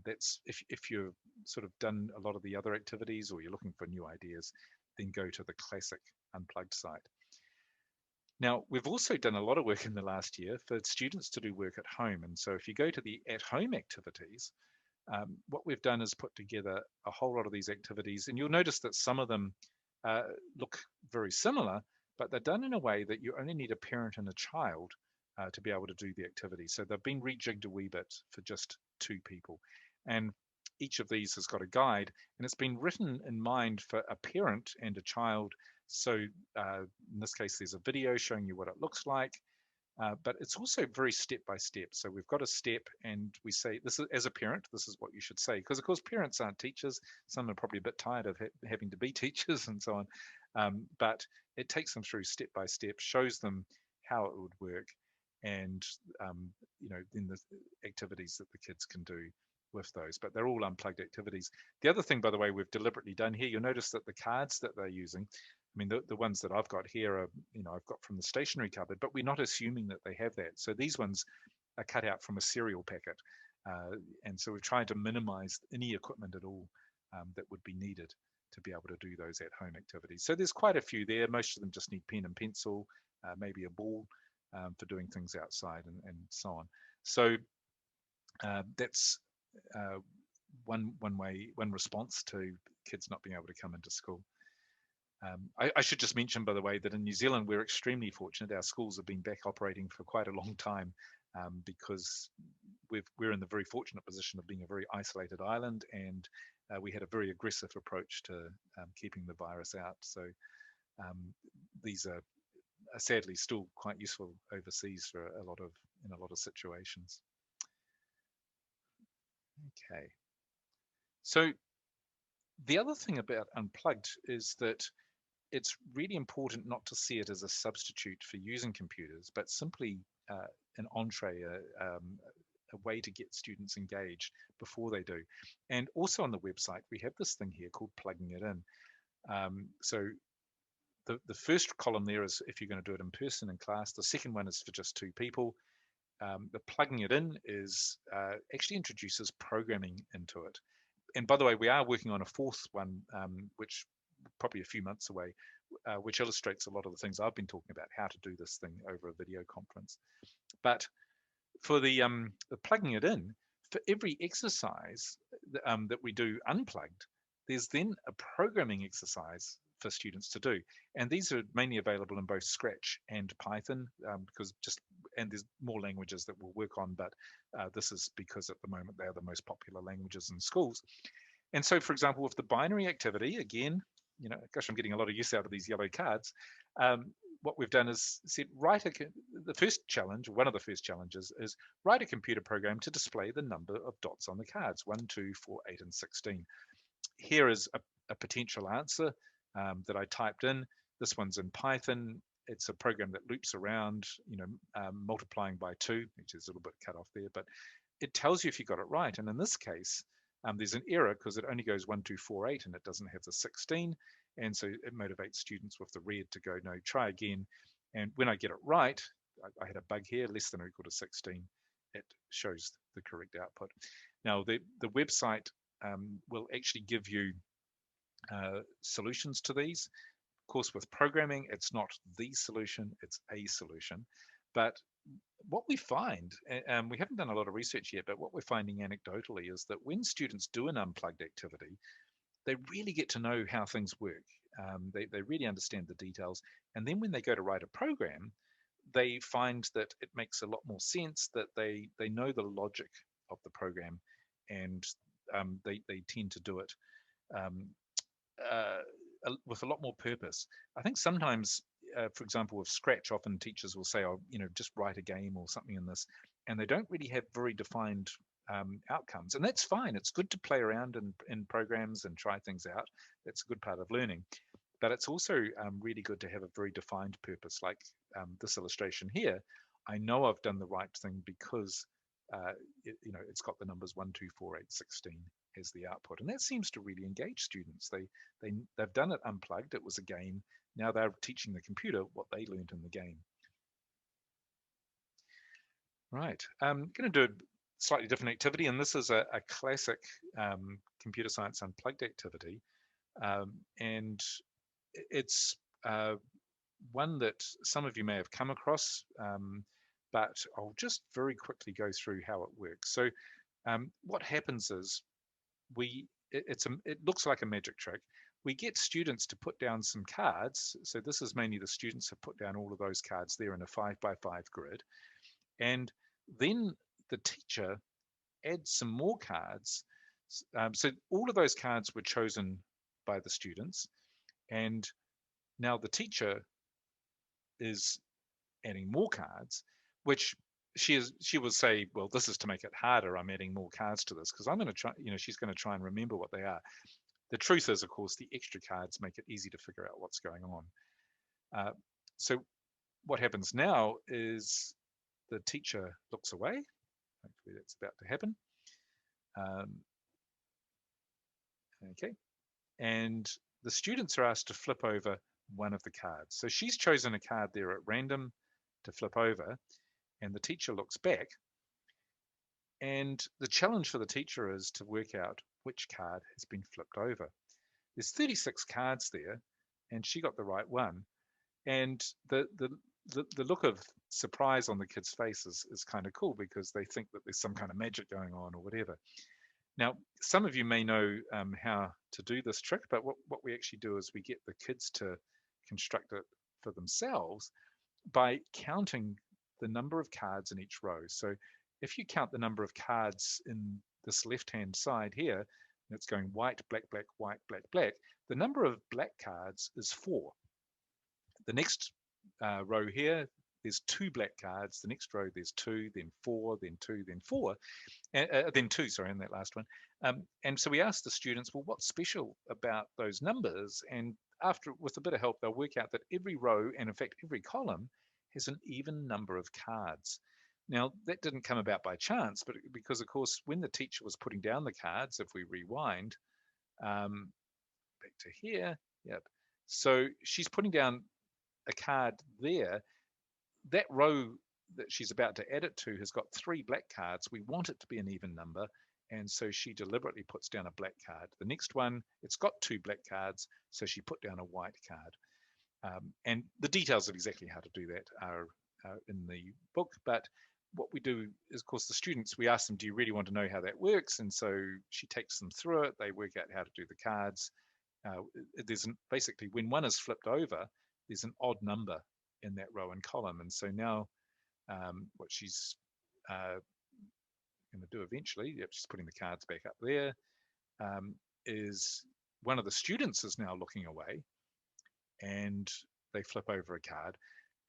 that's if you've sort of done a lot of the other activities, or you're looking for new ideas, then go to the classic unplugged site. Now, we've also done a lot of work in the last year for students to do work at home. And so if you go to the at-home activities, what we've done is put together a whole lot of these activities. And you'll notice that some of them look very similar, but they're done in a way that you only need a parent and a child to be able to do the activity. So they've been rejigged a wee bit for just 2 people. And each of these has got a guide, and it's been written in mind for a parent and a child. So in this case, there's a video showing you what it looks like. But it's also very step by step. So we've got a step, and we say, this is, as a parent, this is what you should say. Because of course, parents aren't teachers. Some are probably a bit tired of having to be teachers and so on. But it takes them through step by step, shows them how it would work, and then the activities that the kids can do with those. But they're all unplugged activities. The other thing, by the way, we've deliberately done here, you'll notice that the cards that they're using, I mean, the ones that I've got here are, I've got from the stationery cupboard, but we're not assuming that they have that. So these ones are cut out from a cereal packet. And so we're trying to minimize any equipment at all that would be needed to be able to do those at home activities. So there's quite a few there. Most of them just need pen and pencil, maybe a ball for doing things outside and so on. So that's one response to kids not being able to come into school. I should just mention, by the way, that in New Zealand, we're extremely fortunate. Our schools have been back operating for quite a long time because we're in the very fortunate position of being a very isolated island, and we had a very aggressive approach to keeping the virus out. So these are sadly still quite useful overseas for in a lot of situations. Okay. So the other thing about Unplugged is that it's really important not to see it as a substitute for using computers, but simply an entree, a way to get students engaged before they do. And also on the website, we have this thing here called plugging it in. So the first column there is if you're going to do it in person in class. The second one is for just 2 people. The plugging it in is actually introduces programming into it. And by the way, we are working on a 4th one, which probably a few months away, which illustrates a lot of the things I've been talking about, how to do this thing over a video conference. But for the plugging it in, for every exercise that we do unplugged, there's then a programming exercise for students to do. And these are mainly available in both Scratch and Python, and there's more languages that we'll work on, but this is because at the moment they are the most popular languages in schools. And so, for example, with the binary activity, again, gosh, I'm getting a lot of use out of these yellow cards. What we've done is said, the first challenge, one of the first challenges is write a computer program to display the number of dots on the cards, 1, 2, 4, 8, and 16. Here is a potential answer that I typed in. This one's in Python. It's a program that loops around, multiplying by 2, which is a little bit cut off there, but it tells you if you got it right. And in this case, there's an error because it only goes 1, 2, 4, 8, and it doesn't have the 16. And so it motivates students with the red to go, no, try again. And when I get it right, I had a bug here, less than or equal to 16. It shows the correct output. Now, the website will actually give you solutions to these. Of course, with programming, it's not the solution, it's a solution. But what we find, we haven't done a lot of research yet, but what we're finding anecdotally is that when students do an unplugged activity, they really get to know how things work. They really understand the details. And then when they go to write a program, they find that it makes a lot more sense, that they know the logic of the program, and they tend to do it with a lot more purpose. I think sometimes, for example, with Scratch, often teachers will say, oh, just write a game or something in this, and they don't really have very defined outcomes. And that's fine. It's good to play around in programs and try things out. That's a good part of learning. But it's also really good to have a very defined purpose, like this illustration here. I know I've done the right thing because it's got the numbers 1, 2, 4, 8, 16 as the output, and that seems to really engage students. They've done it unplugged. It was a game. Now they're teaching the computer what they learned in the game. Right. I'm going to do a slightly different activity, and this is a classic computer science unplugged activity, and it's one that some of you may have come across, but I'll just very quickly go through how it works. So what happens is it looks like a magic trick. We get students to put down some cards. So this is mainly the students have put down all of those cards there in a 5x5 grid. And then the teacher adds some more cards. So all of those cards were chosen by the students. And now the teacher is adding more cards, which she will say, well, this is to make it harder. I'm adding more cards to this because I'm going to try, she's going to try and remember what they are. The truth is, of course, the extra cards make it easy to figure out what's going on. So what happens now is the teacher looks away. Hopefully that's about to happen. Okay. And the students are asked to flip over one of the cards. So she's chosen a card there at random to flip over, and the teacher looks back. And the challenge for the teacher is to work out which card has been flipped over. There's 36 cards there, and she got the right one. And the look of surprise on the kids' faces is kind of cool because they think that there's some kind of magic going on or whatever. Now, some of you may know how to do this trick, but what we actually do is we get the kids to construct it for themselves by counting the number of cards in each row. So if you count the number of cards in this left-hand side here, it's going white, black, black, white, black, black, the number of black cards is 4. The next row here, there's 2 black cards. The next row, there's 2, then 4, then 2, then 4, and then 2, sorry, in that last one. And so we asked the students, well, what's special about those numbers? And after, with a bit of help, they'll work out that every row, and in fact, every column, has an even number of cards. Now, that didn't come about by chance, but because, of course, when the teacher was putting down the cards, if we rewind back to here, yep. So she's putting down a card there. That row that she's about to add it to has got 3 black cards. We want it to be an even number, and so she deliberately puts down a black card. The next one, it's got 2 black cards, so she put down a white card. And the details of exactly how to do that are in the book, but what we do is, of course, the students, we ask them, do you really want to know how that works? And so she takes them through it. They work out how to do the cards. Basically, when one is flipped over, there's an odd number in that row and column. And so now what she's going to do eventually, yep, she's putting the cards back up there, is one of the students is now looking away, and they flip over a card.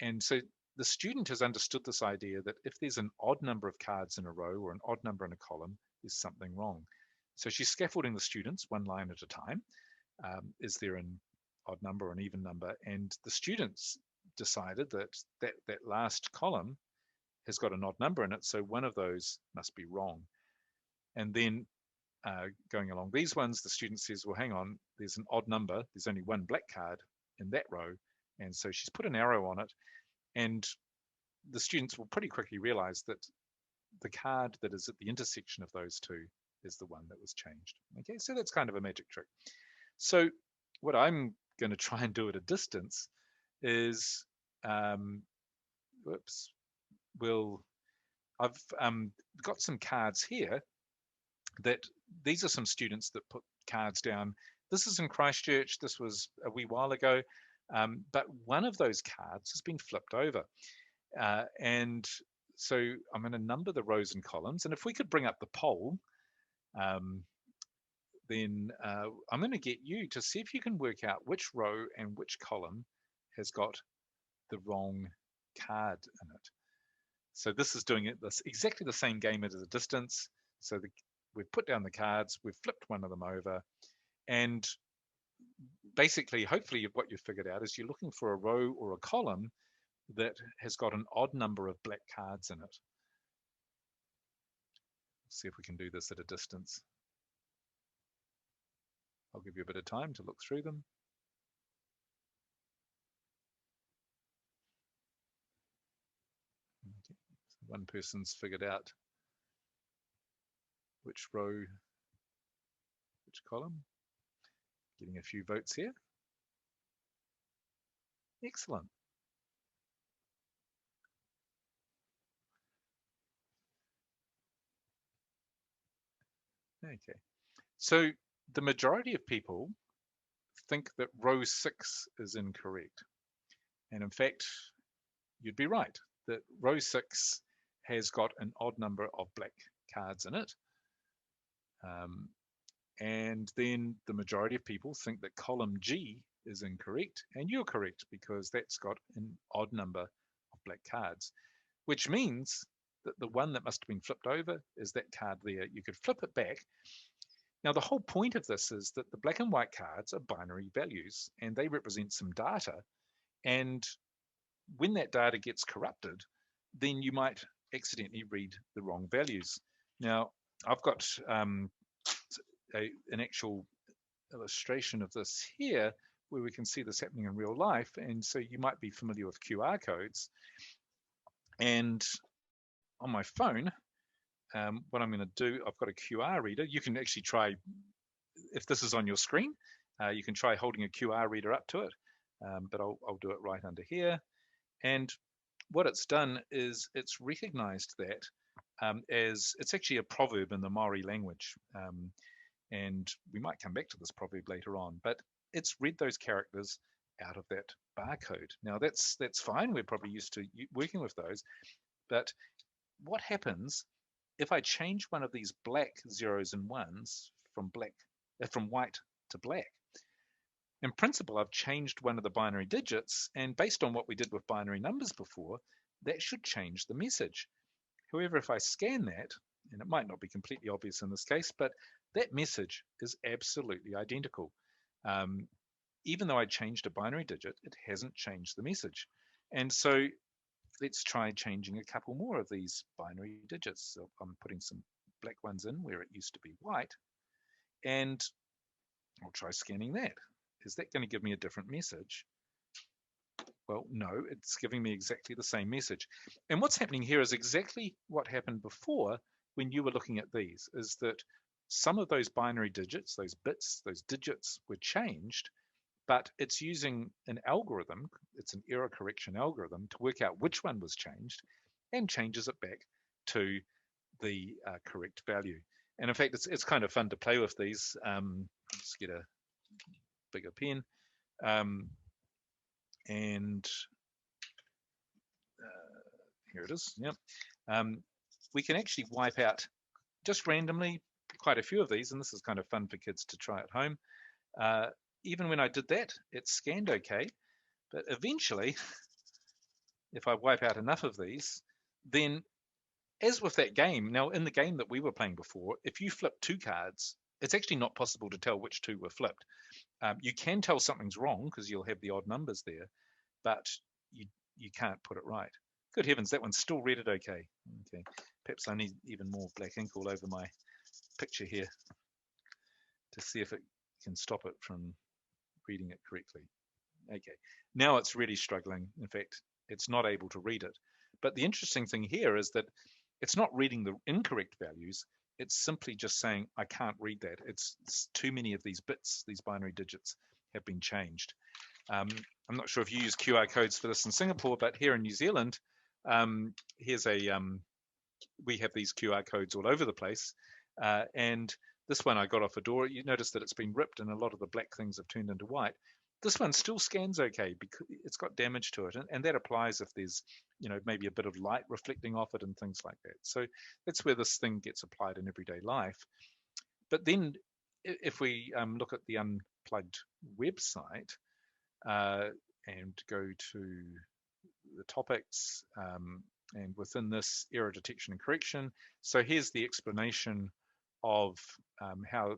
And so the student has understood this idea that if there's an odd number of cards in a row or an odd number in a column, there's something wrong. So she's scaffolding the students one line at a time. Is there an odd number or an even number? And the students decided that last column has got an odd number in it, so one of those must be wrong. And then going along these ones, the student says, well, hang on, there's an odd number. There's only 1 black card in that row. And so she's put an arrow on it. And the students will pretty quickly realize that the card that is at the intersection of those 2 is the one that was changed. Okay, so that's kind of a magic trick. So what I'm going to try and do at a distance is, I've got some cards here that these are some students that put cards down. This is in Christchurch. This was a wee while ago. But one of those cards has been flipped over. And so I'm going to number the rows and columns. And if we could bring up the poll, then I'm going to get you to see if you can work out which row and which column has got the wrong card in it. So this is doing this exactly the same game at a distance. So we've put down the cards, we've flipped one of them over, and basically, hopefully, what you've figured out is you're looking for a row or a column that has got an odd number of black cards in it. See if we can do this at a distance. I'll give you a bit of time to look through them. Okay. So one person's figured out which row, which column. Getting a few votes here. Excellent. Okay, so the majority of people think that row 6 is incorrect. And in fact, you'd be right, that row 6 has got an odd number of black cards in it. And then the majority of people think that column G is incorrect, and you're correct because that's got an odd number of black cards. which means that the one that must have been flipped over is that card there. You could flip it back. Now, the whole point of this is that the black and white cards are binary values, and they represent some data. And when that data gets corrupted, then you might accidentally read the wrong values. Now, I've got an actual illustration of this here, where we can see this happening in real life. And so you might be familiar with QR codes. And on my phone, what I'm going to do, I've got a QR reader. You can actually try, if this is on your screen, you can try holding a QR reader up to it, but I'll do it right under here. And what it's done is it's recognized that as it's actually a proverb in the Maori language. And we might come back to this proverb later on, but it's read those characters out of that barcode. Now that's fine. We're probably used to working with those, but what happens if I change one of these black zeros and ones from white to black? In principle, I've changed one of the binary digits, and based on what we did with binary numbers before, that should change the message. However, if I scan that, and it might not be completely obvious in this case, but that message is absolutely identical. Even though I changed a binary digit, it hasn't changed the message. And so let's try changing a couple more of these binary digits. So I'm putting some black ones in where it used to be white, and I'll try scanning that. Is that going to give me a different message? Well, no, it's giving me exactly the same message. And what's happening here is exactly what happened before when you were looking at these, is that some of those binary digits, those bits, those digits were changed, but it's using an algorithm, it's an error correction algorithm, to work out which one was changed and changes it back to the correct value. And in fact, it's kind of fun to play with these. Let's get a bigger pen. And here it is. Yep. We can actually wipe out just randomly quite a few of these, and this is kind of fun for kids to try at home. Even when I did that, it scanned okay, but eventually, if I wipe out enough of these, then as with that game, now in the game that we were playing before, if you flip two cards, it's actually not possible to tell which two were flipped. You can tell something's wrong because you'll have the odd numbers there, but you can't put it right. Good heavens, that one's still read it okay. Okay, perhaps I need even more black ink all over my picture here to see if it can stop it from reading it correctly. Okay, now it's really struggling. In fact, it's not able to read it. But the interesting thing here is that it's not reading the incorrect values. It's simply just saying, I can't read that. It's too many of these bits, these binary digits have been changed. I'm not sure if you use QR codes for this in Singapore, but here in New Zealand, here's we have these QR codes all over the place. And this one I got off a door. You notice that it's been ripped and a lot of the black things have turned into white. This one still scans okay because it's got damage to it. And that applies if there's, maybe a bit of light reflecting off it and things like that. So that's where this thing gets applied in everyday life. But then if we look at the Unplugged website and go to the topics, and within this, error detection and correction. So here's the explanation of how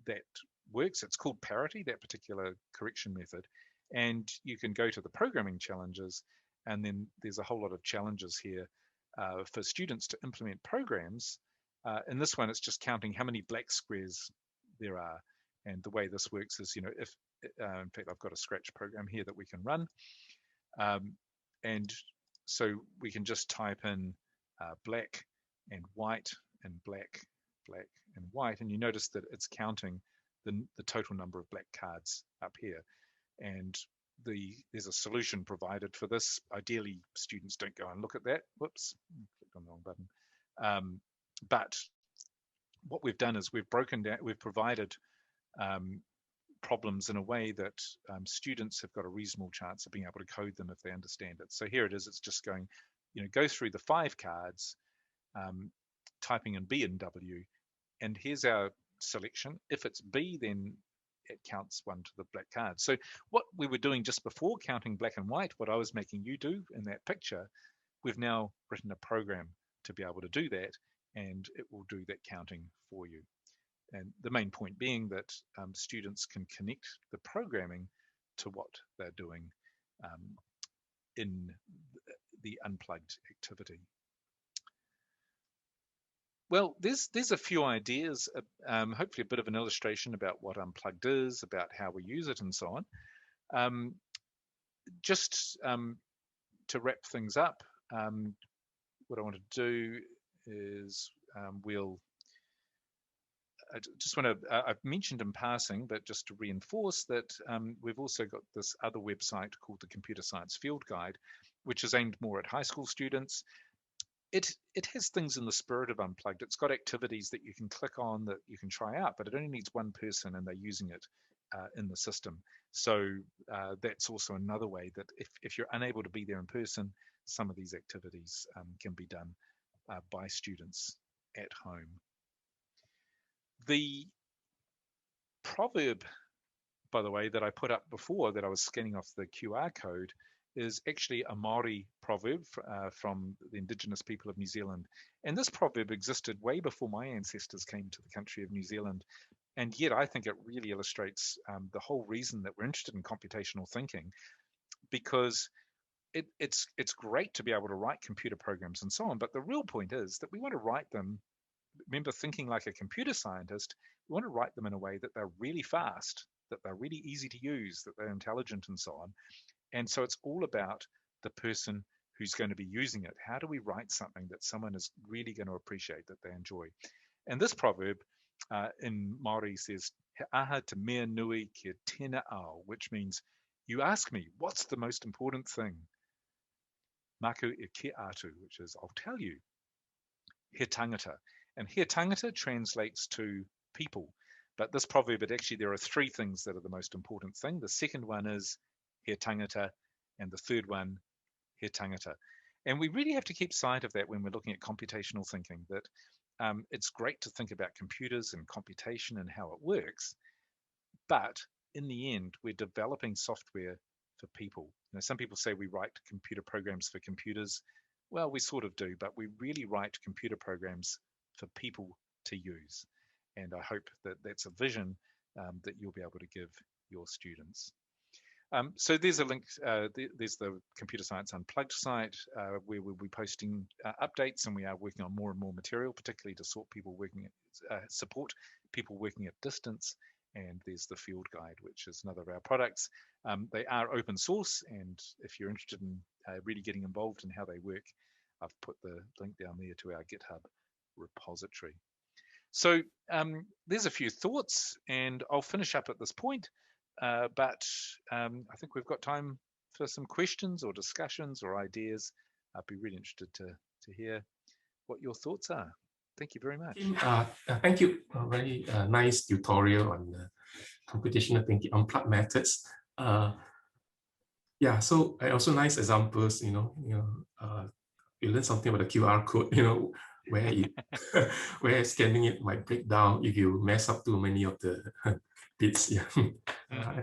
that works. It's called parity, that particular correction method. And you can go to the programming challenges, and then there's a whole lot of challenges here for students to implement programs. In this one, it's just counting how many black squares there are. And the way this works is, if, in fact, I've got a Scratch program here that we can run. And so we can just type in black and white and black, black and white. And you notice that it's counting the total number of black cards up here. And there's a solution provided for this. Ideally, students don't go and look at that. Whoops, clicked on the wrong button. But what we've done is we've provided problems in a way that students have got a reasonable chance of being able to code them if they understand it. So here it is. It's just going, go through the 5 cards, typing in B and W, and here's our selection. If it's B, then it counts 1 to the black card. So what we were doing just before counting black and white, what I was making you do in that picture, we've now written a program to be able to do that, and it will do that counting for you. And the main point being that students can connect the programming to what they're doing in the unplugged activity. Well, there's a few ideas, hopefully a bit of an illustration about what unplugged is, about how we use it, and so on. Just to wrap things up, what I want to do is I just want to, I've mentioned in passing, but just to reinforce that we've also got this other website called the Computer Science Field Guide, which is aimed more at high school students. It has things in the spirit of Unplugged. It's got activities that you can click on that you can try out, but it only needs one person and they're using it in the system. So that's also another way that if you're unable to be there in person, some of these activities can be done by students at home. The proverb, by the way, that I put up before that I was scanning off the QR code is actually a Maori proverb from the indigenous people of New Zealand. And this proverb existed way before my ancestors came to the country of New Zealand. And yet I think it really illustrates the whole reason that we're interested in computational thinking, because it's great to be able to write computer programs and so on. But the real point is that we want to write them. Remember, thinking like a computer scientist, we want to write them in a way that they're really fast, that they're really easy to use, that they're intelligent and so on. And so it's all about the person who's going to be using it. How do we write something that someone is really going to appreciate, that they enjoy? And this proverb in Māori says, he aha te mea nui kia tēnā ao, which means, you ask me, what's the most important thing? Maku e ke atu, which is, I'll tell you. He tangata. And he tangata translates to people. But this proverb, there are three things that are the most important thing. The second one is he tangata, and the third one, he tangata. And we really have to keep sight of that when we're looking at computational thinking, that it's great to think about computers and computation and how it works. But in the end, we're developing software for people. Some people say we write computer programs for computers. Well, we sort of do, but we really write computer programs for people to use. And I hope that that's a vision that you'll be able to give your students. So there's a link, there's the Computer Science Unplugged site where we'll be posting updates, and we are working on more and more material, particularly to support people working at distance. And there's the field guide, which is another of our products. They are open source, and if you're interested in really getting involved in how they work, I've put the link down there to our GitHub repository. So there's a few thoughts, and I'll finish up at this point. But I think we've got time for some questions or discussions or ideas. I'd be really interested to hear what your thoughts are. Thank you very much. Thank you. A very nice tutorial on computational thinking, unplugged methods. Yeah, so also nice examples. You learn something about the QR code. Where where scanning it might break down if you mess up too many of the bits. Yeah.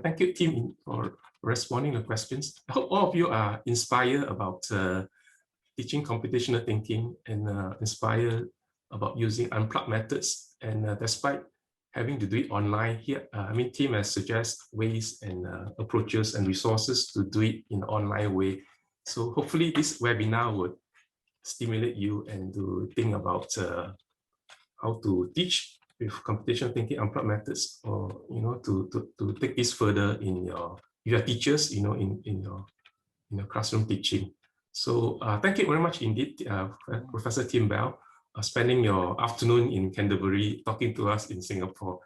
Thank you, Tim, for responding to questions. I hope all of you are inspired about teaching computational thinking and inspired about using unplugged methods. And despite having to do it online here, Tim has suggested ways and approaches and resources to do it in an online way. So hopefully this webinar would stimulate you and to think about how to teach with computational thinking unplugged methods, or to take this further in your teachers, in your classroom teaching. So thank you very much indeed, Professor Tim Bell, spending your afternoon in Canterbury talking to us in Singapore.